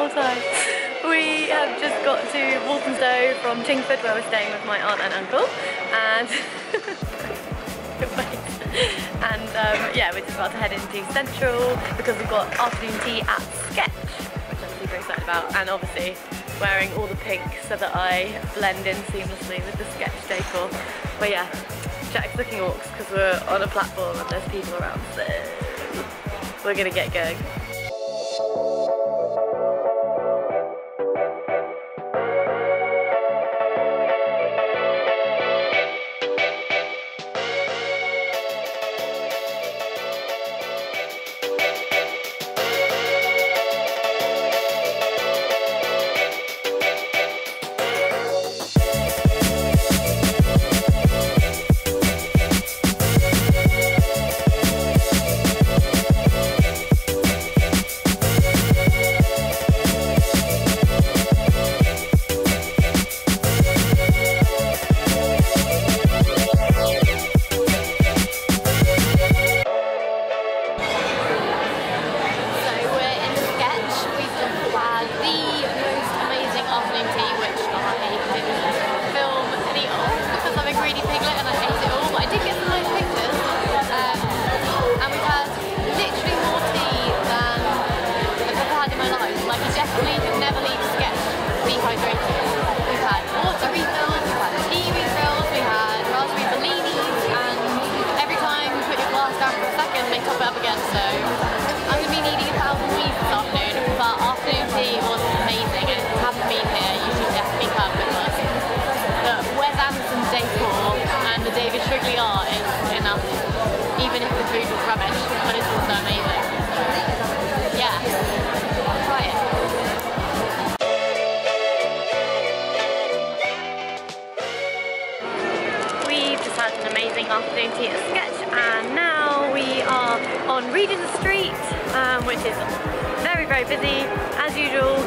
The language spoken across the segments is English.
whole time. We have just got to Walthamstow from Chingford, where we're staying with my aunt and uncle, and yeah, we're just about to head into Central because we've got afternoon tea at Sketch, which I'm super excited about, and obviously wearing all the pink so that I blend in seamlessly with the Sketch decor. But yeah, Jack's looking orcs because we're on a platform and there's people around, so we're gonna get going. Even if the food was rubbish, but it's also amazing. Yeah, I'll try it. We've just had an amazing afternoon tea at Sketch, and now we are on Regent Street, which is very, very busy as usual.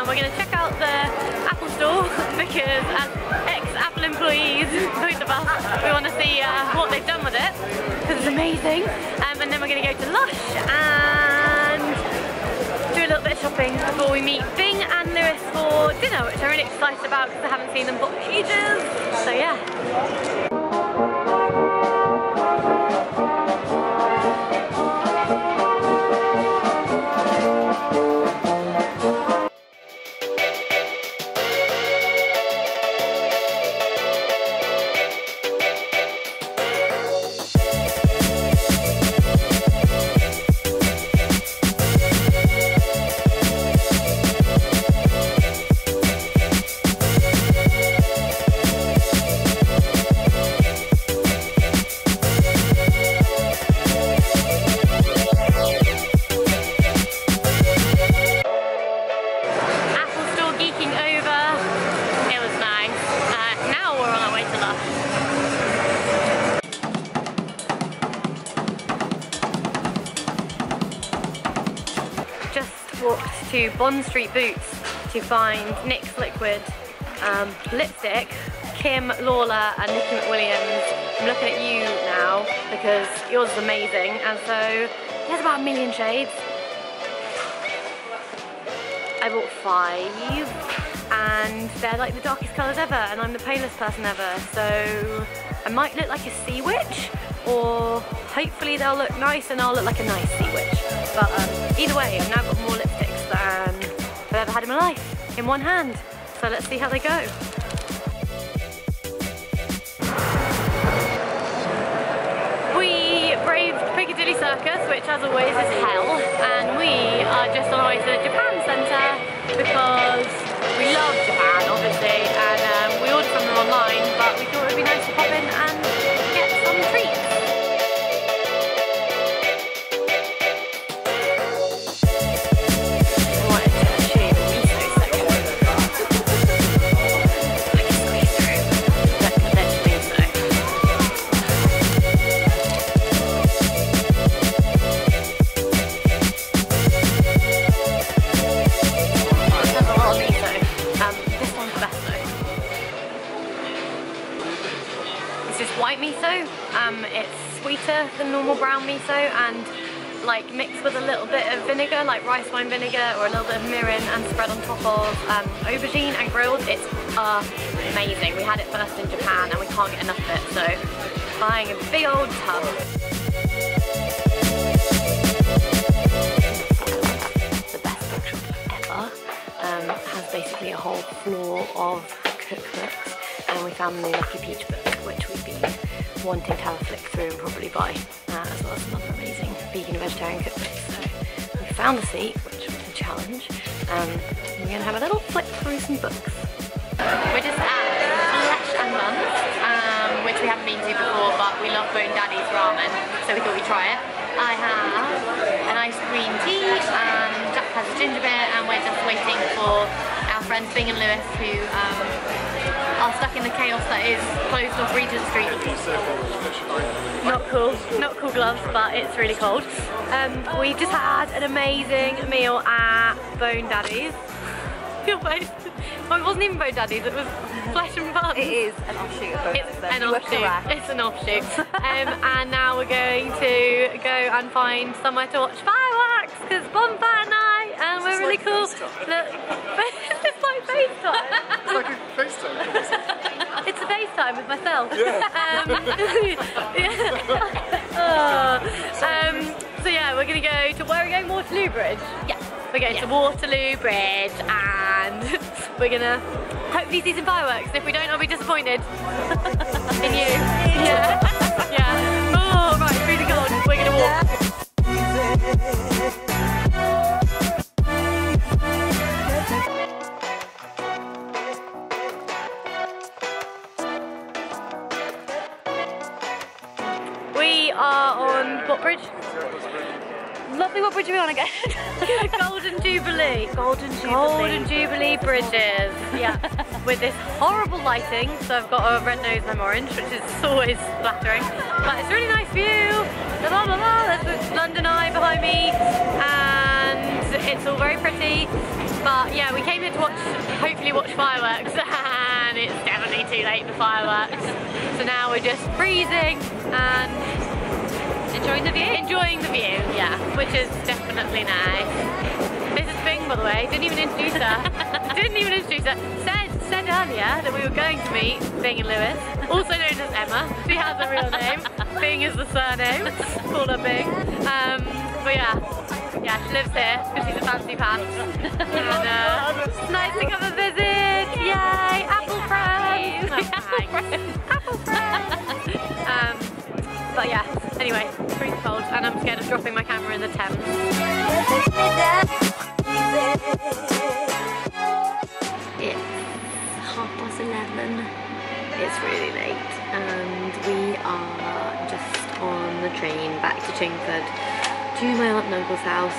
We're going to check out the Apple store because as ex-Apple employees, both of us, we want to see what they've done with it because it's amazing. And then we're going to go to Lush and do a little bit of shopping before we meet Bing and Lewis for dinner, which I'm really excited about because I haven't seen them for ages. So yeah. Walked to Bond Street Boots to find NYX Liquid lipstick, Kim Lawler and Nikki McWilliams. I'm looking at you now because yours is amazing, and so there's about 1 million shades. I bought 5 and they're like the darkest colours ever, and I'm the palest person ever, so I might look like a sea witch, or hopefully they'll look nice and I'll look like a nice sea witch. But either way, I've now got more lipsticks than I've ever had in my life in one hand. So let's see how they go. We braved Piccadilly Circus, which as always is hell, and we are just on our way to the Japan Centre because we love Japan, obviously, and we ordered from them online, but we thought it would be nice to pop in and get some treats. White miso, it's sweeter than normal brown miso and like mixed with a little bit of vinegar, like rice wine vinegar or a little bit of mirin, and spread on top of aubergine and grilled. It's amazing. We had it first in Japan and we can't get enough of it, so buying a big old tub. The best bookshop ever. Has basically a whole floor of cookbooks, and we found the Lucky Peach book, which we've been wanting to have a flick through and probably buy, as well as some other amazing vegan and vegetarian cookbooks. So we found a seat, which was a challenge, and we're going to have a little flick through some books. We're just at Flesh and Buns, which we haven't been to before, but we love Bone Daddy's ramen, so we thought we'd try it. I have an iced green tea, and Jack has a ginger beer, and we're just waiting for our friends Bing and Lewis, who are stuck in the chaos that is closed off Regent Street. Not cool gloves, but it's really cold. We just had an amazing meal at Bone Daddy's. Well, it wasn't even Bone Daddy's, it was Flesh and Buns. It is an offshoot of Bone Daddy's. It's an offshoot. And now we're going to go and find somewhere to watch fireworks, because it's bonfire night, and we're really cool. Look, it's like FaceTime. It's like a FaceTime. It's a FaceTime with myself. So yeah, we're going to go to, where are we going? Waterloo Bridge? Yeah. We're going to Waterloo Bridge, and we're going to hopefully see some fireworks. If we don't, I'll be disappointed. In you. Yeah. Yeah. Oh, right, it's really cold. We're going to walk. We are on what bridge? Lovely, what bridge are we on again? Golden Jubilee. Golden Jubilee bridges. Yeah. With this horrible lighting, so I've got a red nose and I'm orange, which is always flattering. But it's a really nice view. La la la la. There's the London Eye behind me, and it's all very pretty. But yeah, we came here to hopefully watch fireworks, and it's definitely too late for fireworks. So now we're just freezing and enjoying the view? Enjoying the view, yeah, which is definitely nice. This is Bing, by the way, didn't even introduce her. Said earlier that we were going to meet Bing and Lewis, also known as Emma. She has a real name. Bing is the surname. Call her Bing. But yeah, she lives here because she's a fancy pants. And it's nice to come and visit. Yay, apple friends. Apple friends. But yeah, anyway, it's pretty cold, and I'm scared of dropping my camera in the Thames. It's 11:30. It's really late, and we are just on the train back to Chingford to my aunt and uncle's house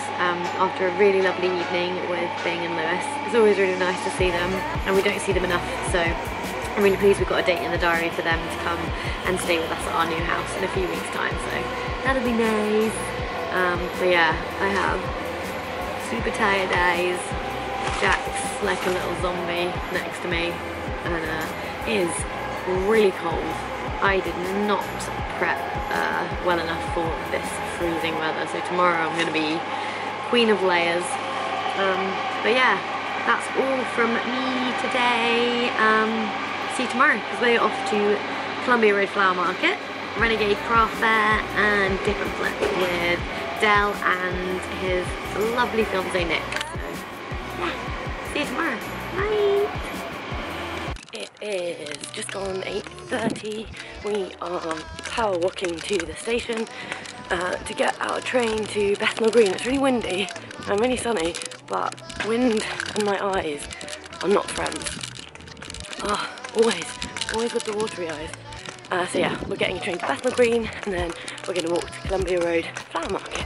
after a really lovely evening with Bing and Lewis. It's always really nice to see them, and we don't see them enough, so I'm really pleased we've got a date in the diary for them to come and stay with us at our new house in a few weeks' time, so that'll be nice. But yeah, I have super tired eyes. Jack's like a little zombie next to me, and it is really cold. I did not prep well enough for this freezing weather, so tomorrow I'm going to be queen of layers. But yeah, that's all from me today. See you tomorrow, because we're off to Columbia Road Flower Market, Renegade Craft Fair, and Dip and Flip with Del and his lovely fiancé Nick. So yeah, see you tomorrow. Bye. It is just gone 8:30. We are power walking to the station to get our train to Bethnal Green. It's really windy and really sunny, but wind and my eyes are not friends. Always with the watery eyes. So yeah, we're getting a train to Bethnal Green, and then we're going to walk to Columbia Road Flower Market.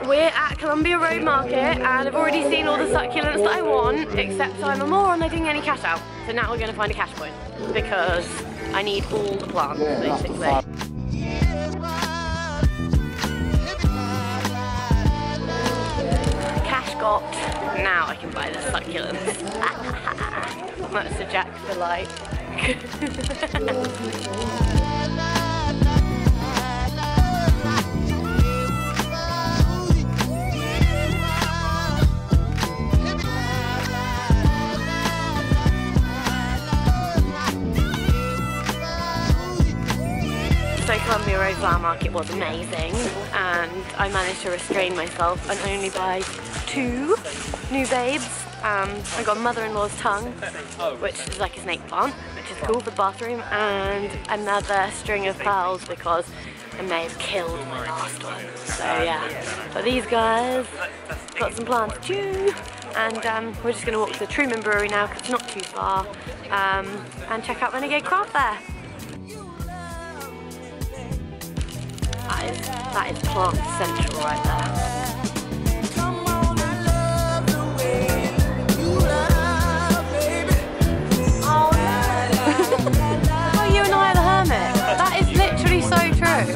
We're at Columbia Road Market, and I've already seen all the succulents that I want, except I'm a moron, I didn't get any cash out. So now we're going to find a cash point, because I need all the plants, basically. hot. Now I can buy the succulents. That's the Jack delight. So Columbia Road Flower Market was amazing, and I managed to restrain myself and only buy 2 new babes. I got mother-in-law's tongue, which is like a snake plant, which is cool for the bathroom, and another string of pearls because I may have killed my last one. So yeah, but these guys got some plants too, and we're just going to walk to the Truman Brewery now because it's not too far, and check out Renegade Craft there. That is plant central right there. Oh, you and I are the hermit. That is literally so true.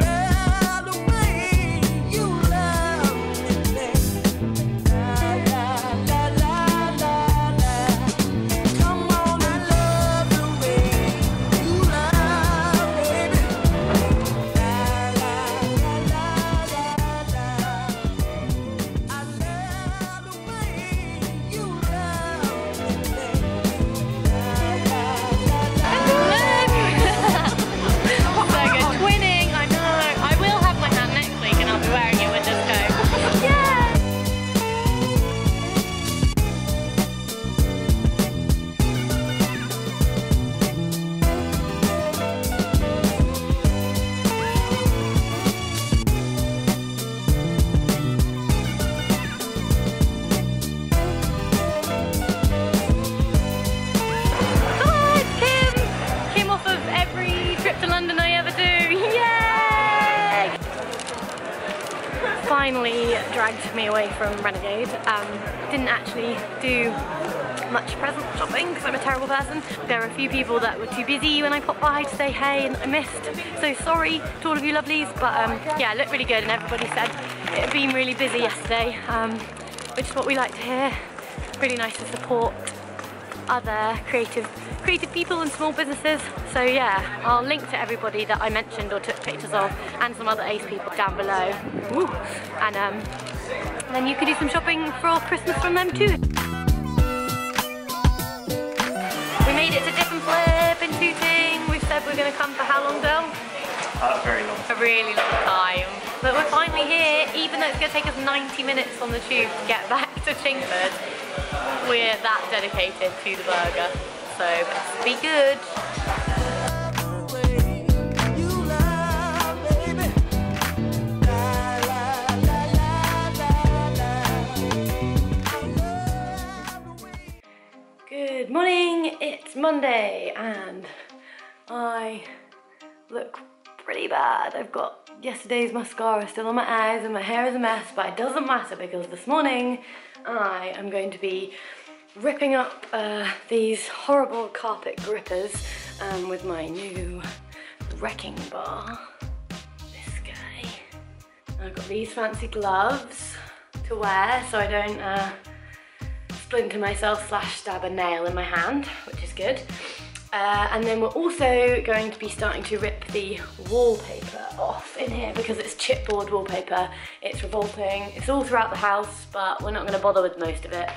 Finally dragged me away from Renegade. Didn't actually do much present shopping because I'm a terrible person. There were a few people that were too busy when I popped by to say hey and I missed. So sorry to all of you lovelies, but yeah, it looked really good and everybody said it had been really busy yesterday, which is what we like to hear. Really nice to support other creative people and small businesses. So yeah, I'll link to everybody that I mentioned or took pictures of and some other ace people down below. Woo. And then you can do some shopping for Christmas from them too. We made it to Dip and Flip in Tooting. We've said we're going to come for how long, Bill? Very long. A really long time. But we're finally here, even though it's going to take us 90 minutes on the tube to get back to Chingford. We're that dedicated to the burger. So let's be good. Good morning, it's Monday and I look pretty bad. I've got yesterday's mascara still on my eyes and my hair is a mess, but it doesn't matter because this morning I am going to be ripping up these horrible carpet grippers with my new wrecking bar. This guy. I've got these fancy gloves to wear so I don't splinter myself / stab a nail in my hand, which is good. And then we're also going to be starting to rip the wallpaper off in here because it's chipboard wallpaper. It's revolting. It's all throughout the house, but we're not going to bother with most of it.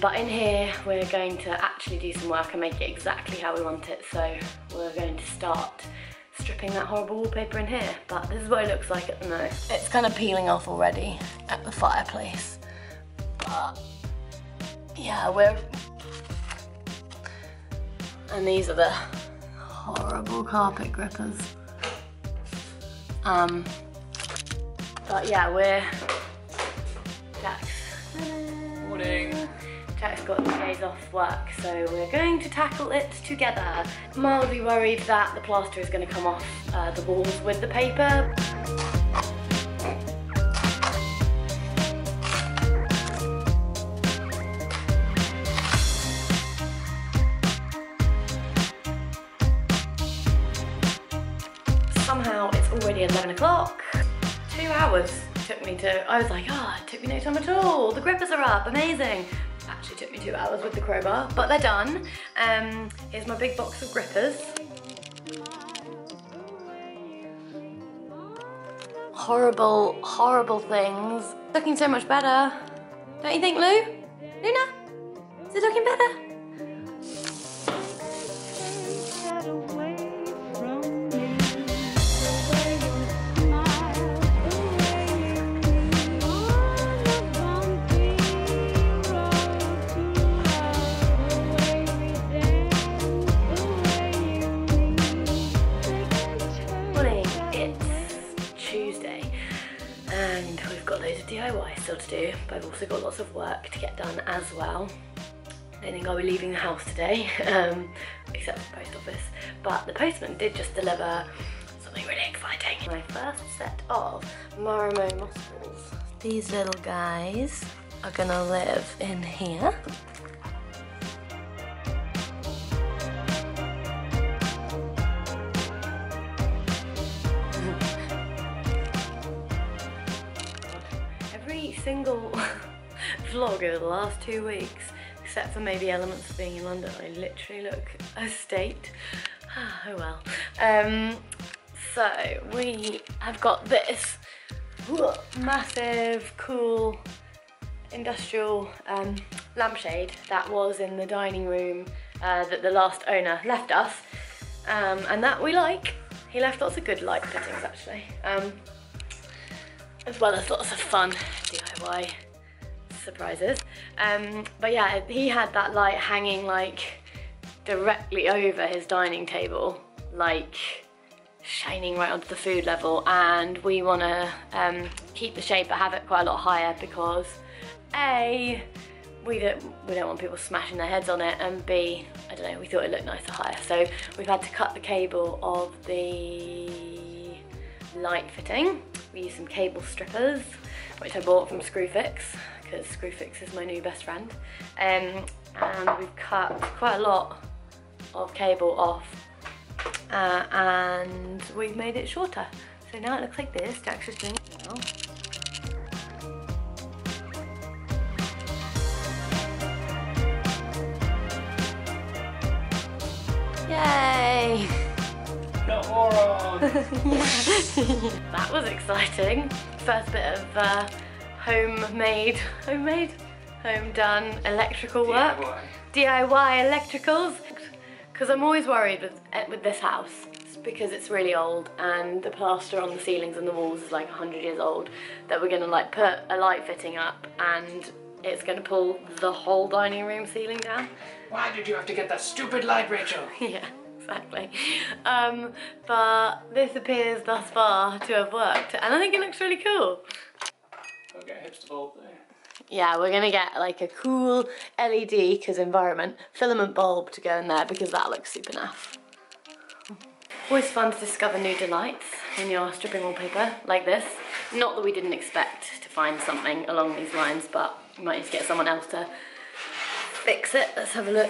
But in here we're going to actually do some work and make it exactly how we want it. So we're going to start stripping that horrible wallpaper in here. But this is what it looks like at the moment. It's kind of peeling off already at the fireplace. But yeah, and these are the horrible carpet grippers. But yeah, Jack's. Morning. Jack's got 2 days off work, so we're going to tackle it together. Mildly worried that the plaster is going to come off the walls with the paper. Somehow it's already 11 o'clock. 2 hours took me to, I was like, oh, it took me no time at all. The grippers are up, amazing. Actually took me 2 hours with the crowbar, but they're done. Here's my big box of grippers. Horrible, horrible things. Looking so much better. Don't you think, Lou? Luna? Is it looking better? And we've got loads of DIY still to do, but I've also got lots of work to get done as well. I don't think I'll be leaving the house today, except for the post office. But the postman did just deliver something really exciting. My first set of Marimo moss balls. These little guys are gonna live in here. Every single vlog over the last 2 weeks, except for maybe elements of being in London, I literally look a state. Oh well. So we have got this massive, cool, industrial lampshade that was in the dining room that the last owner left us, and that we like. He left lots of good light fittings actually. As well as lots of fun DIY surprises. But yeah, he had that light hanging like directly over his dining table, like shining right onto the food level, and we want to keep the shade but have it quite a lot higher because A, we don't want people smashing their heads on it, and B, I don't know, we thought it looked nicer higher. So we've had to cut the cable of the light fitting. We used some cable strippers, which I bought from Screwfix, because Screwfix is my new best friend. And we've cut quite a lot of cable off, and we've made it shorter. So now it looks like this. Jack's just doing it now. Yay! That was exciting. First bit of home done electrical work. DIY electricals. Because I'm always worried with this house, because it's really old and the plaster on the ceilings and the walls is like 100 years old, that we're gonna like put a light fitting up and it's gonna pull the whole dining room ceiling down. Why did you have to get that stupid light, Rachel? Yeah. Exactly. But this appears thus far to have worked, and I think it looks really cool. Okay, hipster bulb there. Yeah, we're gonna get like a cool LED, because environment, filament bulb to go in there, because that looks super naff. Always fun to discover new delights when you're stripping wallpaper like this. Not that we didn't expect to find something along these lines, but we might need to get someone else to fix it. Let's have a look.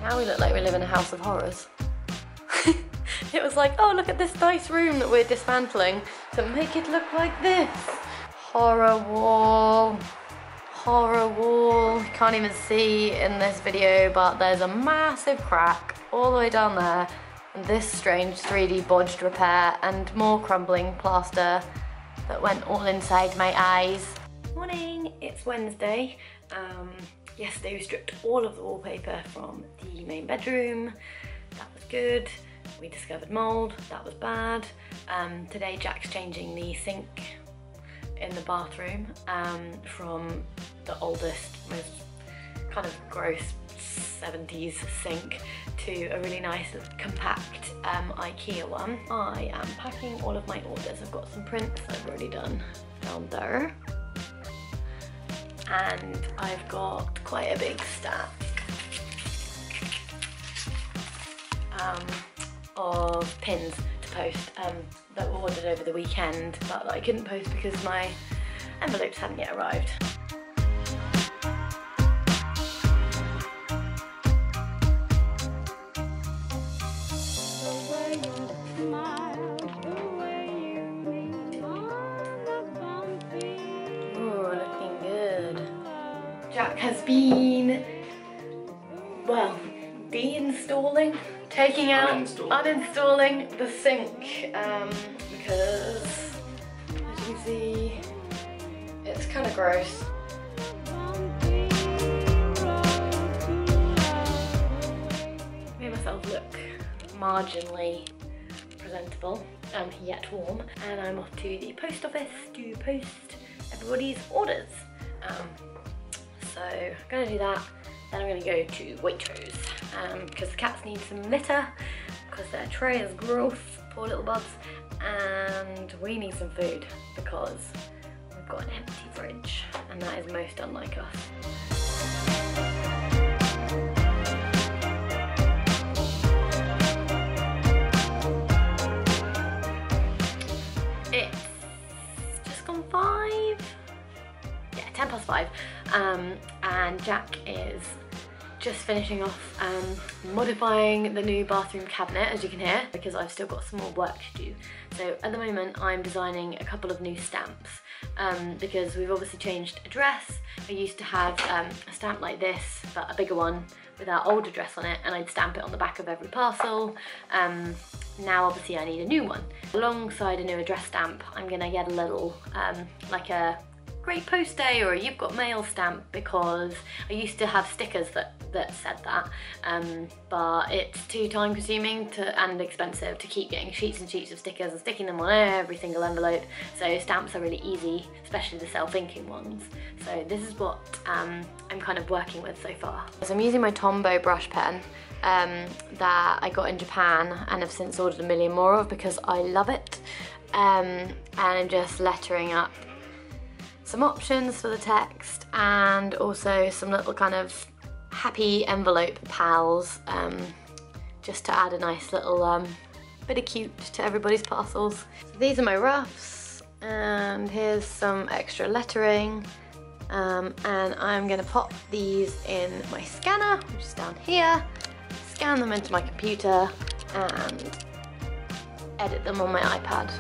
Now we look like we live in a house of horrors. It was like, oh, look at this nice room that we're dismantling to make it look like this. Horror wall. Horror wall. You can't even see in this video, but there's a massive crack all the way down there. And this strange 3D bodged repair and more crumbling plaster that went all inside my eyes. Morning, it's Wednesday. Yesterday we stripped all of the wallpaper from the main bedroom. That was good. We discovered mold. That was bad. Today Jack's changing the sink in the bathroom from the oldest, most kind of gross 70s sink to a really nice compact Ukiyo one. I am packing all of my orders. I've got some prints I've already done down there. And I've got quite a big stack of pins to post that were ordered over the weekend, but that I couldn't post because my envelopes hadn't yet arrived. Jack has been, well, uninstalling the sink because, as you can see, it's kind of gross. Made myself look marginally presentable and yet warm, and I'm off to the post office to post everybody's orders. So I'm gonna do that, then I'm gonna go to Waitrose because the cats need some litter because their tray is gross, poor little buds, and we need some food because we've got an empty fridge and that is most unlike us. It's just gone 5. 10 past 5, and Jack is just finishing off modifying the new bathroom cabinet, as you can hear, because I've still got some more work to do. So at the moment I'm designing a couple of new stamps because we've obviously changed address. I used to have a stamp like this, but a bigger one with our old address on it, and I'd stamp it on the back of every parcel. Now obviously I need a new one. Alongside a new address stamp, I'm gonna get a little like a Great Post Day or a You've Got Mail stamp, because I used to have stickers that said that, but it's too time consuming and expensive to keep getting sheets and sheets of stickers and sticking them on every single envelope. So stamps are really easy, especially the self-inking ones. So this is what I'm kind of working with so far. So I'm using my Tombow brush pen that I got in Japan and have since ordered a million more of because I love it, and I'm just lettering up some options for the text and also some little kind of happy envelope pals, just to add a nice little bit of cute to everybody's parcels. So these are my roughs, and here's some extra lettering, and I'm gonna pop these in my scanner, which is down here, scan them into my computer and edit them on my iPad.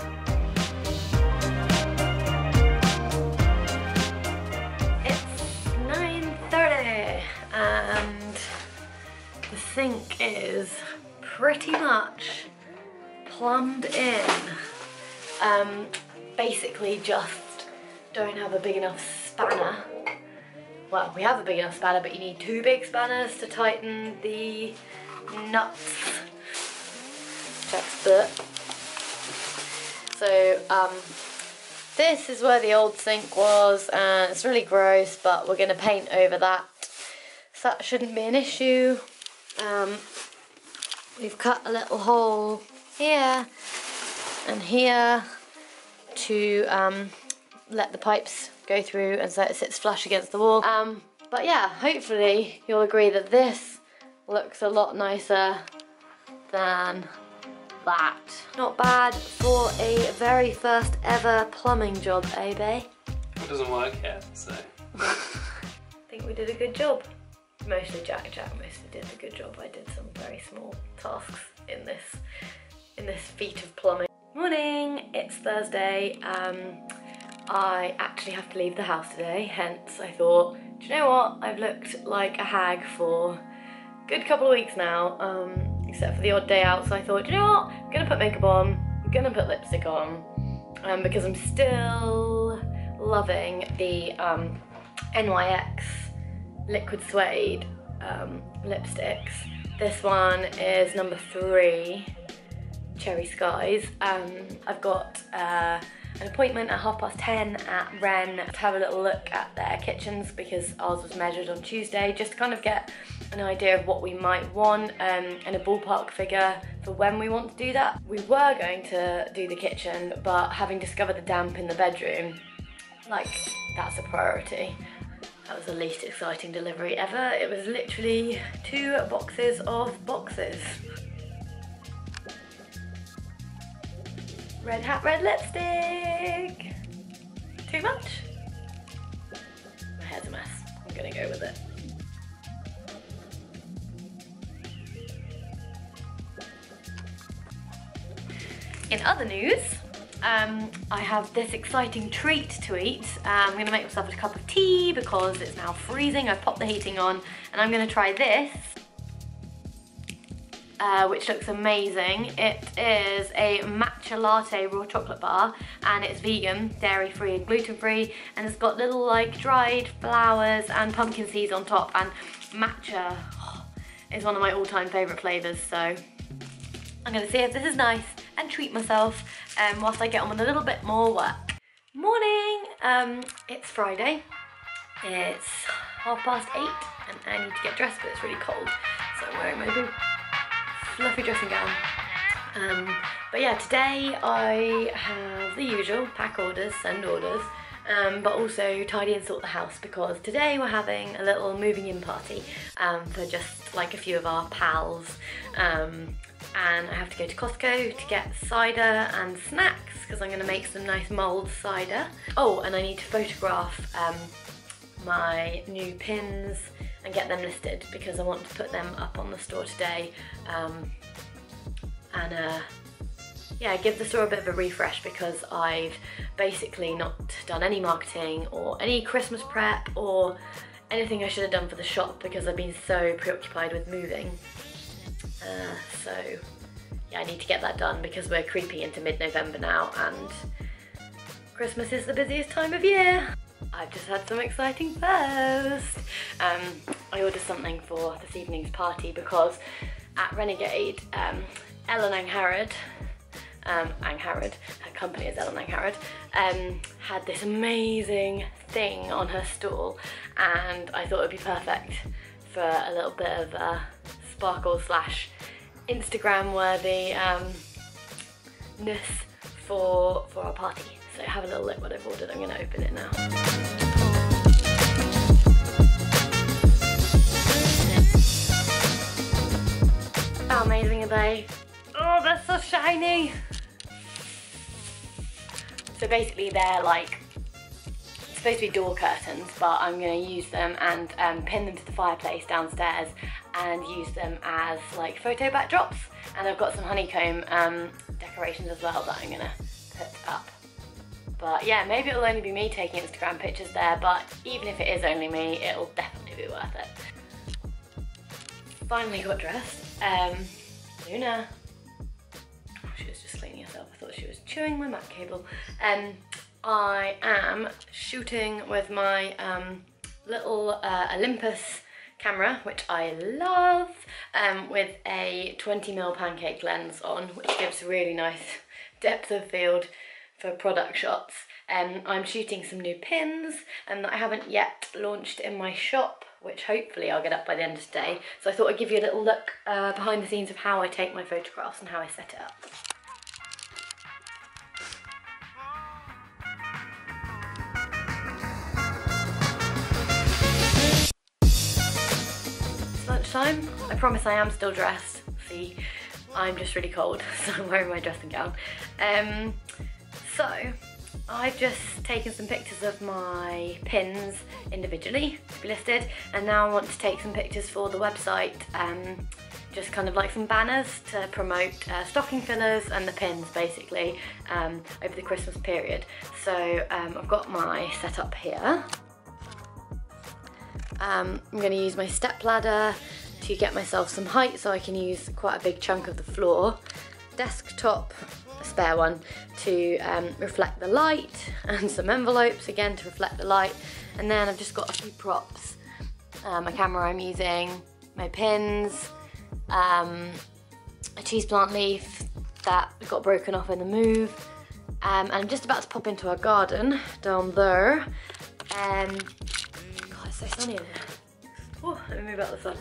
And the sink is pretty much plumbed in. Basically just don't have a big enough spanner. Well, we have a big enough spanner, but you need 2 big spanners to tighten the nuts. Check's book. So this is where the old sink was, and it's really gross, but we're gonna paint over that. So that shouldn't be an issue. We've cut a little hole here and here to let the pipes go through, and so it sits flush against the wall. But yeah, hopefully you'll agree that this looks a lot nicer than that. Not bad for a very first ever plumbing job, eh, babe? It doesn't work yet, so. I think we did a good job. Mostly Jack mostly did a good job. I did some very small tasks in this feat of plumbing. Morning, it's Thursday. I actually have to leave the house today, hence I thought, do you know what? I've looked like a hag for a good couple of weeks now, except for the odd day out, so I thought, do you know what? I'm gonna put makeup on, I'm gonna put lipstick on, because I'm still loving the NYX liquid suede lipsticks. This one is number 3, Cherry Skies. I've got an appointment at 10:30 at Ren to have a little look at their kitchens because ours was measured on Tuesday, just to kind of get an idea of what we might want and a ballpark figure for when we want to do that. We were going to do the kitchen, but having discovered the damp in the bedroom, like, that's a priority. That was the least exciting delivery ever. It was literally 2 boxes of boxes. Red hat, red lipstick. Too much? My hair's a mess. I'm gonna go with it. In other news, I have this exciting treat to eat. I'm gonna make myself a cup of tea because it's now freezing. I've popped the heating on and I'm gonna try this, which looks amazing. It is a matcha latte raw chocolate bar and it's vegan, dairy free and gluten free, and it's got little like dried flowers and pumpkin seeds on top, and matcha is one of my all-time favourite flavours, so I'm gonna see if this is nice and treat myself whilst I get on with a little bit more work. Morning! It's Friday. It's 8:30 and I need to get dressed, but it's really cold, so I'm wearing my big fluffy dressing gown. But yeah, today I have the usual pack orders, send orders, but also tidy and sort the house, because today we're having a little moving in party for just like a few of our pals. And I have to go to Costco to get cider and snacks because I'm going to make some nice mulled cider. Oh, and I need to photograph my new pins and get them listed because I want to put them up on the store today, yeah, give the store a bit of a refresh because I've basically not done any marketing or any Christmas prep or anything I should have done for the shop because I've been so preoccupied with moving. So yeah, I need to get that done because we're creeping into mid-November now and Christmas is the busiest time of year. I've just had some exciting post. I ordered something for this evening's party because at Renegade, Ellen Angharad, her company is Ellen Angharad, had this amazing thing on her stall, and I thought it would be perfect for a little bit of sparkle slash Instagram worthy ness for our party. So have a little look what I've ordered. I'm going to open it now. How amazing are they? Oh, they're so shiny! So basically they're like, it's supposed to be door curtains, but I'm going to use them and pin them to the fireplace downstairs and use them as like photo backdrops. And I've got some honeycomb decorations as well that I'm going to put up. But yeah, maybe it'll only be me taking Instagram pictures there, but even if it is only me, it'll definitely be worth it. Finally got dressed. Luna. Oh, she was just cleaning herself. I thought she was chewing my Mac cable. I am shooting with my little Olympus camera, which I love, with a 20mm pancake lens on, which gives really nice depth of field for product shots. I'm shooting some new pins that I haven't yet launched in my shop, which hopefully I'll get up by the end of today. So I thought I'd give you a little look behind the scenes of how I take my photographs and how I set it up. It's lunchtime. I promise I am still dressed. See, I'm just really cold, so I'm wearing my dressing gown. So I've just taken some pictures of my pins individually to be listed, and now I want to take some pictures for the website, just kind of like some banners to promote stocking fillers and the pins basically over the Christmas period. So I've got my setup here. I'm going to use my step ladder to get myself some height so I can use quite a big chunk of the floor. Desktop, a spare one, to reflect the light, and some envelopes again to reflect the light, and then I've just got a few props. My camera I'm using, my pins, a cheese plant leaf that got broken off in the move, and I'm just about to pop into our garden down there. God, it's so sunny in here. Oh, let me move out the sun.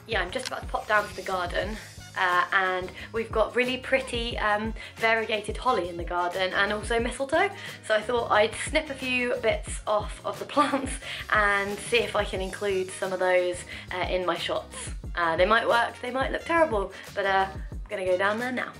Yeah, I'm just about to pop down to the garden. And we've got really pretty variegated holly in the garden and also mistletoe, so I thought I'd snip a few bits off of the plants and see if I can include some of those in my shots. They might work, they might look terrible, but I'm gonna go down there now.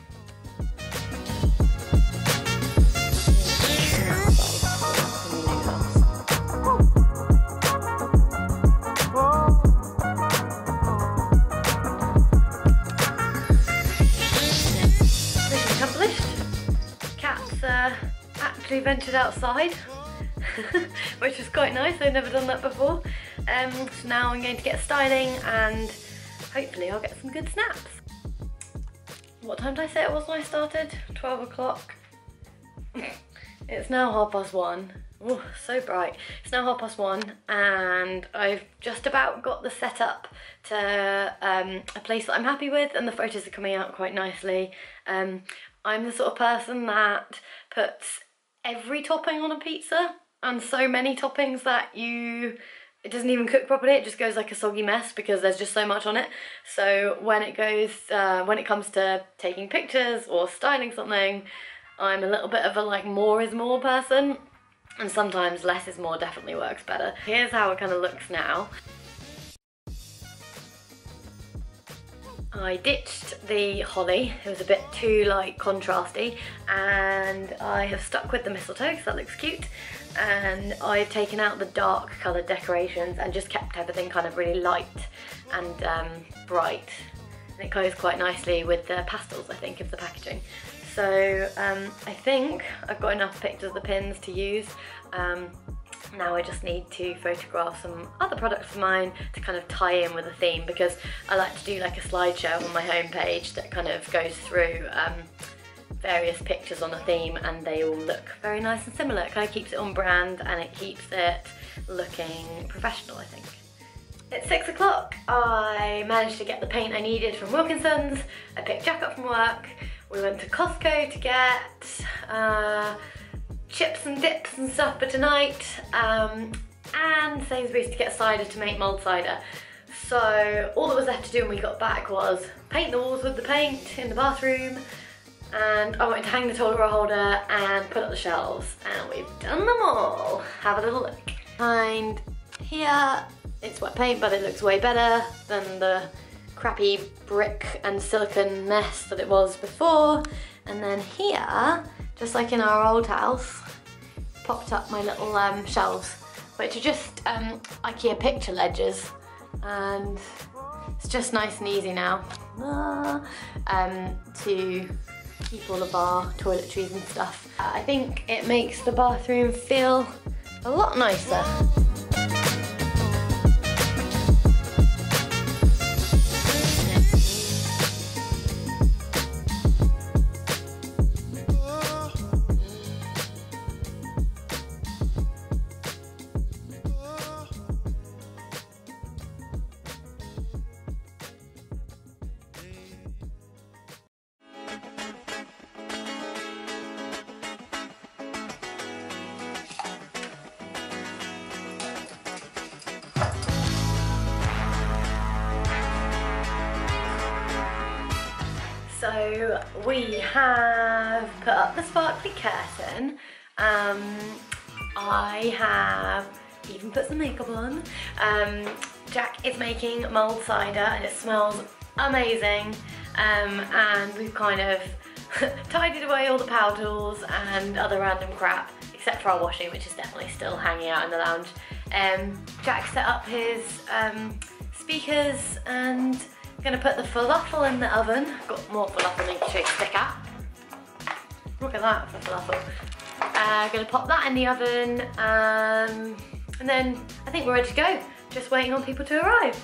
finished. Cats actually ventured outside, which was quite nice. I've never done that before. So now I'm going to get styling and hopefully I'll get some good snaps. What time did I say it was when I started? 12 o'clock. It's now 1:30. Oh, so bright. It's now 1:30 and I've just about got the setup to a place that I'm happy with, and the photos are coming out quite nicely. I'm the sort of person that puts every topping on a pizza, and so many toppings that it doesn't even cook properly. It just goes like a soggy mess because there's just so much on it. So when it comes to taking pictures or styling something, I'm a little bit of a like more is more person, and sometimes less is more definitely works better. Here's how it kind of looks now. I ditched the holly, it was a bit too like contrasty, and I have stuck with the mistletoe because that looks cute, and I've taken out the dark coloured decorations and just kept everything kind of really light and bright, and it goes quite nicely with the pastels, I think, of the packaging. So I think I've got enough pictures of the pins to use. Now I just need to photograph some other products of mine to kind of tie in with the theme, because I like to do like a slideshow on my homepage that kind of goes through various pictures on a theme, and they all look very nice and similar. It kind of keeps it on brand and it keeps it looking professional, I think. It's 6 o'clock. I managed to get the paint I needed from Wilkinson's. I picked Jack up from work. We went to Costco to get chips and dips and stuff for tonight, and Sainsbury's to get cider to make mulled cider. So all that was left to do when we got back was paint the walls with the paint in the bathroom, and I went to hang the toilet roll holder and put up the shelves, and we've done them all. Have a little look. And here, it's wet paint, but it looks way better than the crappy brick and silicone mess that it was before. And then here, just like in our old house, popped up my little shelves, which are just Ikea picture ledgers, and it's just nice and easy now to keep all of our toiletries and stuff. I think it makes the bathroom feel a lot nicer. So we have put up the sparkly curtain. I have even put some makeup on. Jack is making mulled cider and it smells amazing. And we've kind of tidied away all the power tools and other random crap, except for our washing, which is definitely still hanging out in the lounge. Jack set up his speakers, and I'm gonna put the falafel in the oven. I've got more falafel than you can stick at. Look at that for falafel. Gonna pop that in the oven, and then I think we're ready to go. Just waiting on people to arrive.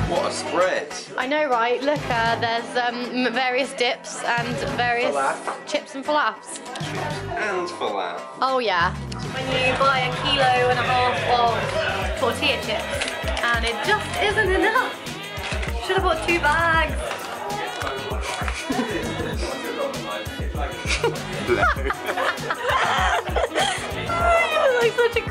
What a spread! I know, right? Look, there's various dips and various chips and falafels. And falafel. Oh yeah. When you buy 1.5 kilos of tortilla chips and it just isn't enough. Should have bought 2 bags. I look like such a